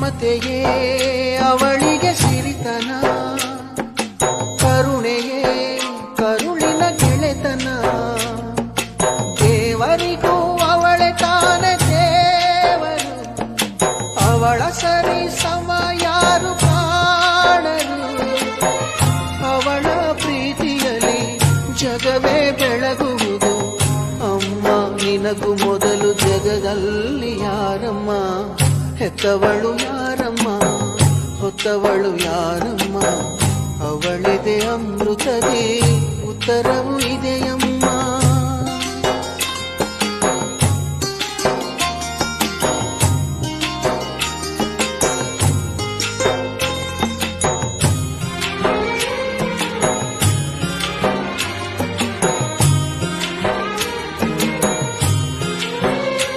ಮಮತೆಯೇ ಅವಳಿಗೆ ಸಿರಿತನ, ಕರುಣೆಯೇ ಕರುಳಿನ ಗೆಳೆತನ. ದೇವರಿಗೂ ಅವಳೆ ತಾನೆ ದೇವರು, ಅವಳ ಸರಿ ಸಮ ಯಾರು ಕಾಣರು. ಅವಳ ಪ್ರೀತಿಯಲ್ಲಿ ಜಗವೇ ಬೆಳಗುವುದು. ಅಮ್ಮ ನಿನಗೂ ಮೊದಲು ಜಗದಲ್ಲಿ ಯಾರಮ್ಮ, ಹೆತ್ತವಳು ಯಾರಮ್ಮ, ಹೊತ್ತವಳು ಯಾರಮ್ಮ. ಅವಳಿದೆ ಅಮೃತದೇ ಉತ್ತರವು ಇದೆಯಮ್ಮ.